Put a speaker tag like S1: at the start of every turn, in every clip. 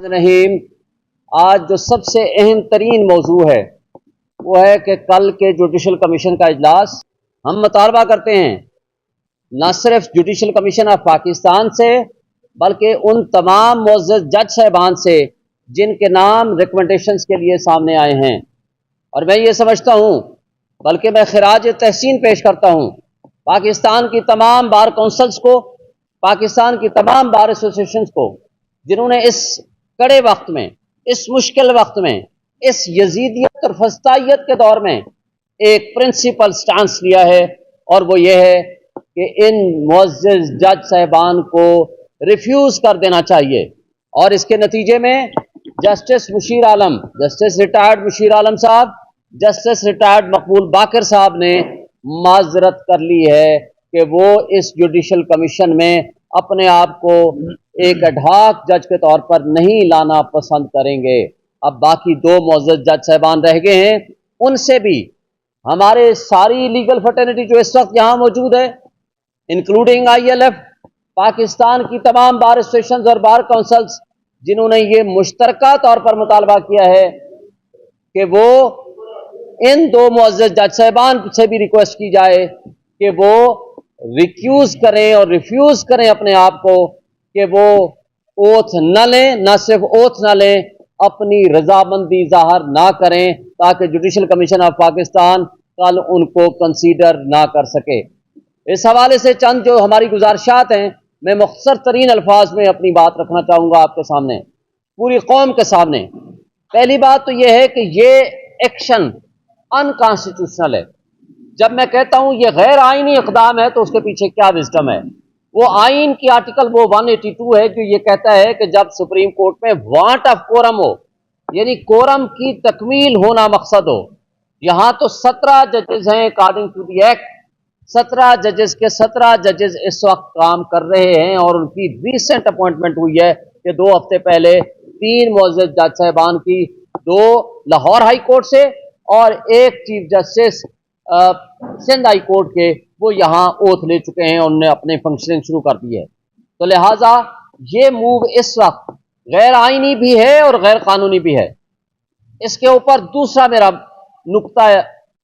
S1: रहीम। आज जो सबसे अहम तरीन मौजू है वो है कि कल के जुडिशल कमीशन का इजलास हम मुतालबा करते हैं न सिर्फ जुडिशल कमीशन ऑफ पाकिस्तान से बल्कि उन तमाम मुअज़्ज़ज़ जज साहिबान से जिनके नाम रिकमेंडेशंस के लिए सामने आए हैं। और मैं ये समझता हूँ, बल्कि मैं खिराज तहसीन पेश करता हूँ पाकिस्तान की तमाम बार काउंसिल्स को, पाकिस्तान की तमाम बार एसोसिएशंस को, जिन्होंने इस कड़े वक्त में, इस मुश्किल वक्त में, इस यजीदियत और फस्तायत के दौर में एक प्रिंसिपल स्टांस लिया है, और वो ये है कि इन मुअज़्ज़ज़ जज साहिबान को रिफ्यूज़ कर देना चाहिए। और इसके नतीजे में जस्टिस मुशीर आलम, जस्टिस रिटायर्ड मुशीर आलम साहब, जस्टिस रिटायर्ड मकबूल बाकर साहब ने माजरत कर ली है कि वो इस जुडिशल कमीशन में अपने आप को एक एडहॉक जज के तौर पर नहीं लाना पसंद करेंगे। अब बाकी दो मुअज़्ज़ज़ जज साहिबान रह गए हैं, उनसे भी हमारे सारी लीगल फर्टर्निटी जो इस वक्त यहाँ मौजूद है, इंक्लूडिंग ILF, पाकिस्तान की तमाम बार एसोसिएशंस और बार काउंसिल्स, जिन्होंने ये मुश्तरका तौर पर मुतालबा किया है कि वो इन दो मुअज़्ज़ज़ जज साहिबान से भी रिक्वेस्ट की जाए कि वो रिक्यूज़ करें और रिफ्यूज़ करें अपने आप को कि वो ओथ न लें, न सिर्फ ओथ न लें, अपनी रजामंदी ज़ाहिर ना करें, ताकि जुडिशल कमीशन ऑफ पाकिस्तान कल उनको कंसीडर ना कर सके। इस हवाले से चंद जो हमारी गुजारिशात हैं, मैं मुख्तसर तरीन अल्फाज में अपनी बात रखना चाहूँगा आपके सामने, पूरी कौम के सामने। पहली बात तो यह है कि ये एक्शन अनकॉन्स्टिट्यूशनल है। जब मैं कहता हूँ ये गैर आईनी इक़दाम है तो उसके पीछे क्या विज़डम है? वो आइन की आर्टिकल वो 182 है जो ये कहता है कि जब सुप्रीम कोर्ट में वांट ऑफ कोरम हो, यानी कोरम की तकमील होना मकसद हो। यहाँ तो 17 जजेस हैं अकॉर्डिंग टू दी एक्ट, 17 जजेस के 17 जजेस इस वक्त काम कर रहे हैं, और उनकी रिसेंट अपॉइंटमेंट हुई है कि 2 हफ्ते पहले 3 मुअज़्ज़ज़ जज साहिबान की, 2 लाहौर हाई कोर्ट से और 1 chief justice Sindh high court के, वो यहाँ ओथ ले चुके हैं, उन्होंने अपने फंक्शनिंग शुरू कर दी है। तो लिहाजा ये मूव इस वक्त गैर आइनी भी है और गैर कानूनी भी है। इसके ऊपर दूसरा मेरा नुक्ता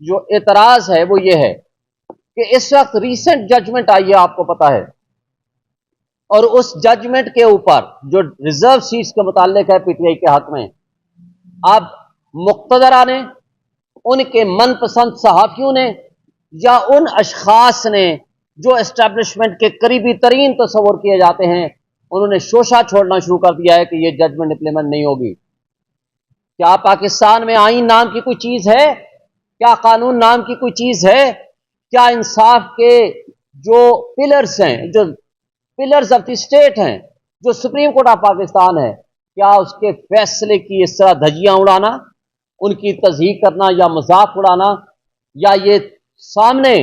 S1: जो एतराज़ है वो ये है कि इस वक्त रीसेंट जजमेंट आई है, आपको पता है, और उस जजमेंट के ऊपर जो रिजर्व सीट्स के मुताल्लिक है PTI के हक में, अब मुक्तदरा ने, उनके मनपसंद सहाफ़ियों ने या उन अशखास ने जो एस्टेब्लिशमेंट के करीबी तरीन तस्वुर किए जाते हैं, उन्होंने शोशा छोड़ना शुरू कर दिया है कि ये जजमेंट इंप्लीमेंट नहीं होगी। क्या पाकिस्तान में आईन नाम की कोई चीज़ है? क्या कानून नाम की कोई चीज़ है? क्या इंसाफ के जो पिलर्स हैं, जो पिलर्स ऑफ द स्टेट हैं, जो सुप्रीम कोर्ट ऑफ पाकिस्तान है, क्या उसके फैसले की इस तरह धज्जियां उड़ाना, उनकी तज़हीक करना या मजाक उड़ाना, या ये सामने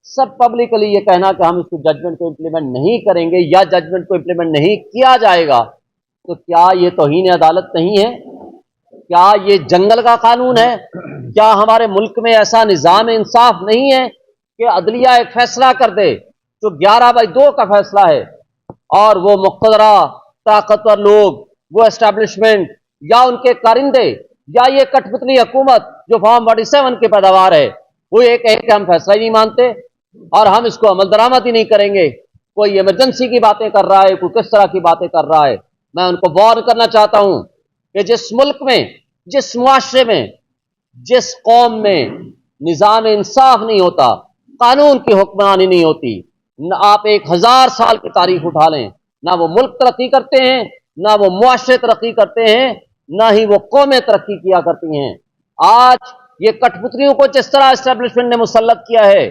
S1: सब पब्लिकली ये कहना कि हम इसको जजमेंट को इम्प्लीमेंट नहीं करेंगे या जजमेंट को इम्प्लीमेंट नहीं किया जाएगा, तो क्या ये तौहीन अदालत नहीं है? क्या ये जंगल का कानून है? क्या हमारे मुल्क में ऐसा निज़ाम इंसाफ नहीं है कि अदलिया एक फैसला कर दे जो 11/2 का फैसला है, और वो मुक़्तदरा, ताकतवर लोग, वो एस्टेब्लिशमेंट या उनके कारिंदे या ये कठपुतली हुकूमत जो फॉर्म 47 की पैदावार है, वो ये कहे कि हम फैसला ही नहीं मानते और हम इसको अमल दरामद ही नहीं करेंगे। कोई इमरजेंसी की बातें कर रहा है, कोई किस तरह की बातें कर रहा है। मैं उनको वार्न करना चाहता हूं कि जिस मुल्क में, जिस मुआशरे में, जिस कौम में निज़ाम इंसाफ नहीं होता, कानून की हुक्मरानी नहीं होती, न आप 1000 साल की तारीख उठा लें, ना वो मुल्क तरक्की करते हैं, ना वो मुआशरे तरक्की करते हैं, ना ही वो कौमें तरक्की किया करती हैं। आज ये कठपुतलियों को जिस तरह एस्टेब्लिशमेंट ने मुसल्लत किया है,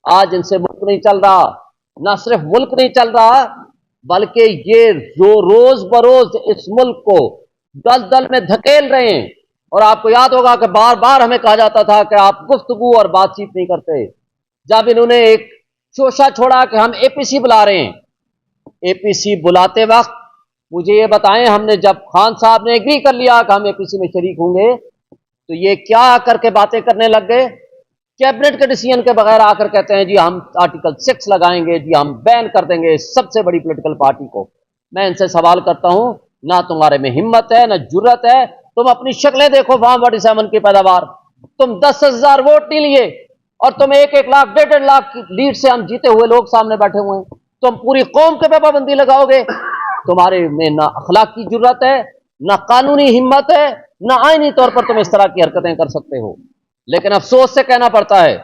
S1: आज इनसे मुल्क नहीं चल रहा। ना सिर्फ मुल्क नहीं चल रहा, बल्कि ये जो रोज बरोज इस मुल्क को दलदल में धकेल रहे हैं। और आपको याद होगा कि बार बार हमें कहा जाता था कि आप गुफ्तगू और बातचीत नहीं करते। जब इन्होंने एक शोशा छोड़ा कि हम APC बुला रहे हैं, APC बुलाते वक्त मुझे ये बताएं, हमने जब खान साहब ने एग्री कर लिया कि हम APC में शरीक होंगे, तो ये क्या आकर के बातें करने लग गए? कैबिनेट के डिसीजन के बगैर आकर कहते हैं जी हम आर्टिकल 6 लगाएंगे, जी हम बैन कर देंगे सबसे बड़ी पॉलिटिकल पार्टी को। मैं इनसे सवाल करता हूं, ना तुम्हारे में हिम्मत है, ना जुर्रत है। तुम अपनी शक्लें देखो, फॉर्म 47 की पैदावार, तुम 10,000 वोट नहीं लिए और तुम 1-1 लाख 1.5 लाख की लीड से हम जीते हुए लोग सामने बैठे हुए हैं। तुम पूरी कौम के पे पाबंदी लगाओगे। तुम्हारे में ना अखलाक की जुर्रत है, ना कानूनी हिम्मत है, ना आईनी तौर पर तुम इस तरह की हरकतें कर सकते हो। लेकिन अफसोस से कहना पड़ता है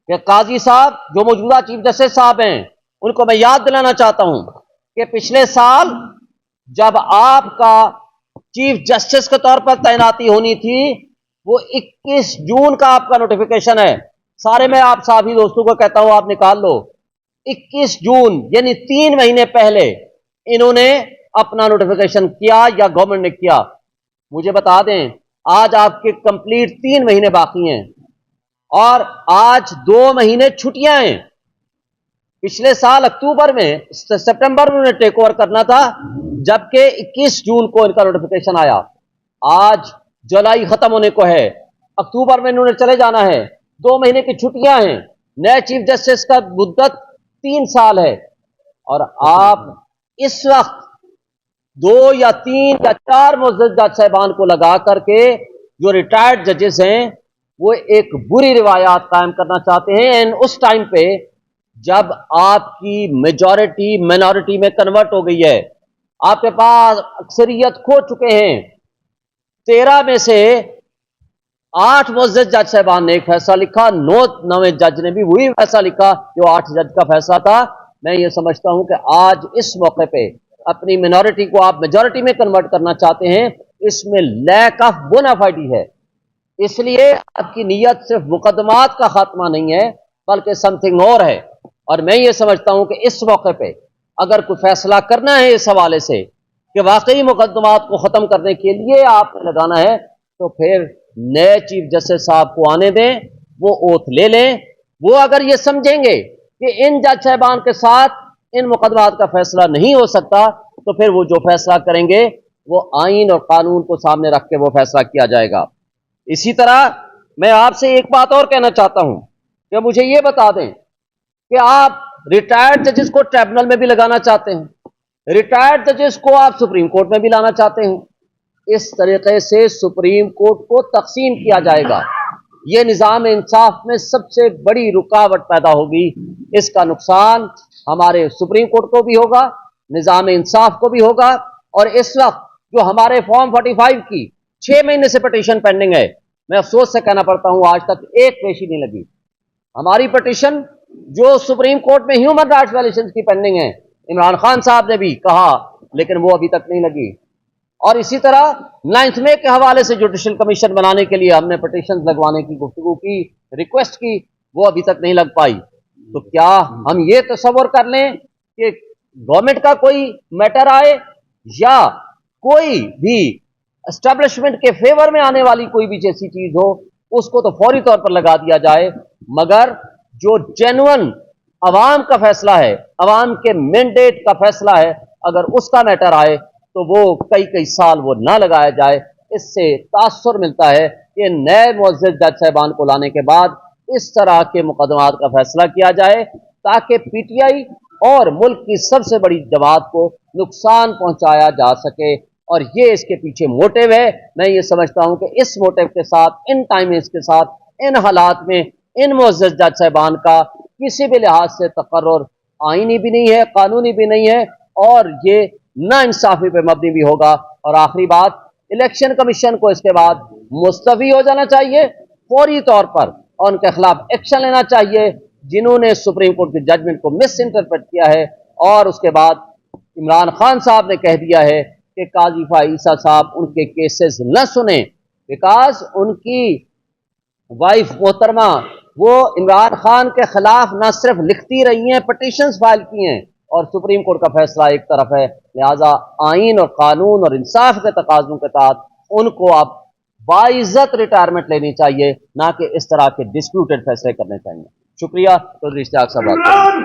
S1: कि काजी साहब जो मौजूदा चीफ जस्टिस साहब हैं, उनको मैं याद दिलाना चाहता हूं कि पिछले साल जब आपका चीफ जस्टिस के तौर पर तैनाती होनी थी, वो 21 जून का आपका नोटिफिकेशन है। सारे मैं आप साथी दोस्तों को कहता हूं, आप निकाल लो। 21 जून यानी 3 महीने पहले इन्होंने अपना नोटिफिकेशन किया या गवर्नमेंट ने किया। मुझे बता दें, आज आपके कंप्लीट 3 महीने बाकी हैं और आज 2 महीने छुट्टियां हैं। पिछले साल अक्टूबर में, सितंबर में उन्हें टेक ओवर करना था, जबकि 21 जून को इनका नोटिफिकेशन आया। आज जुलाई खत्म होने को है, अक्टूबर में इन्होंने चले जाना है, 2 महीने की छुट्टियां हैं। नए चीफ जस्टिस का मुद्दत 3 साल है और आप इस वक्त 2 या 3 या 4 मुअज़्ज़ज़ जज साहिबान को लगा करके जो रिटायर्ड जजेस हैं वो एक बुरी रिवायात कायम करना चाहते हैं। एंड उस टाइम पे जब आपकी मेजॉरिटी माइनॉरिटी में कन्वर्ट हो गई है, आपके पास अक्सरियत खो चुके हैं। 13 में से 8 मुअज़्ज़ज़ जज साहिबान ने एक फैसला लिखा, 9 नवे जज ने भी वही फैसला लिखा जो 8 जज का फैसला था। मैं ये समझता हूं कि आज इस मौके पे अपनी मिनॉरिटी को आप मेजॉरिटी में कन्वर्ट करना चाहते हैं, इसमें लैक ऑफ बोनाफाइडी है। इसलिए आपकी नीयत सिर्फ मुकदमात का खात्मा नहीं है बल्कि समथिंग और है। और मैं ये समझता हूं कि इस मौके पे अगर कोई फैसला करना है इस हवाले से कि वाकई मुकदमात को ख़त्म करने के लिए आपने लगाना है, तो फिर नए चीफ जस्टिस साहब को आने दें, वो ओथ ले लें। वो अगर ये समझेंगे कि इन जज साहिबान के साथ इन मुकदमात का फैसला नहीं हो सकता, तो फिर वो जो फैसला करेंगे वो आइन और कानून को सामने रख के वो फैसला किया जाएगा। इसी तरह मैं आपसे एक बात और कहना चाहता हूं कि मुझे ये बता दें कि आप रिटायर्ड जजेस को ट्रिब्यूनल में भी लगाना चाहते हैं, रिटायर्ड जजेस को आप सुप्रीम कोर्ट में भी लाना चाहते हैं। इस तरीके से सुप्रीम कोर्ट को तकसीम किया जाएगा। यह निज़ाम इंसाफ में सबसे बड़ी रुकावट पैदा होगी। इसका नुकसान हमारे सुप्रीम कोर्ट को भी होगा, निज़ाम इंसाफ को भी होगा। और इस वक्त जो हमारे फॉर्म 45 की 6 महीने से पिटीशन पेंडिंग है, मैं अफसोस से कहना पड़ता हूं आज तक एक पेशी नहीं लगी। हमारी पिटीशन जो सुप्रीम कोर्ट में ह्यूमन राइट्स वायलेशन की पेंडिंग है, इमरान खान साहब ने भी कहा, लेकिन वो अभी तक नहीं लगी। और इसी तरह 9 मई के हवाले से जुडिशल कमीशन बनाने के लिए हमने पिटीशन लगवाने की गुफ्तगू की, रिक्वेस्ट की, वो अभी तक नहीं लग पाई। तो क्या हम ये तसव्वुर कर लें कि गवर्नमेंट का कोई मैटर आए या कोई भी एस्टेब्लिशमेंट के फेवर में आने वाली कोई भी जैसी चीज हो, उसको तो फौरी तौर पर लगा दिया जाए, मगर जो जेन्युइन अवाम का फैसला है, अवाम के मैंडेट का फैसला है, अगर उसका मैटर आए तो वो कई कई साल वो ना लगाया जाए। इससे तासुर मिलता है कि नए मुअज़्ज़ज़ जज साहिबान को लाने के बाद इस तरह के मुकदमात का फैसला किया जाए ताकि पीटीआई और मुल्क की सबसे बड़ी जमात को नुकसान पहुंचाया जा सके। और ये इसके पीछे मोटिव है। मैं ये समझता हूं कि इस मोटिव के साथ, इन टाइमिंग्स के साथ, इन हालात में इन मुअज़्ज़ज़ जज साहिबान का किसी भी लिहाज से तकर्रुर आईनी भी नहीं है, कानूनी भी नहीं है, और ये ना इंसाफी पे मबनी भी होगा। और आखिरी बात, इलेक्शन कमीशन को इसके बाद मुस्तफी हो जाना चाहिए फौरी तौर पर, और उनके खिलाफ एक्शन लेना चाहिए जिन्होंने सुप्रीम कोर्ट की जजमेंट को मिस इंटरप्रेट किया है। और उसके बाद इमरान खान साहब ने कह दिया है कि काजी ईसा साहब उनके केसेस न सुने, बिकॉज उनकी वाइफ मोहतरमा वो इमरान खान के खिलाफ न सिर्फ लिखती रही हैं, पिटीशंस फाइल की हैं, और सुप्रीम कोर्ट का फैसला एक तरफ है। लिहाजा आइन और कानून और इंसाफ के तकाज़ों के तहत उनको अब बाइज्जत रिटायरमेंट लेनी चाहिए, ना कि इस तरह के डिस्प्यूटेड फैसले करने चाहिए। शुक्रिया। तो इश्तियाक साहब।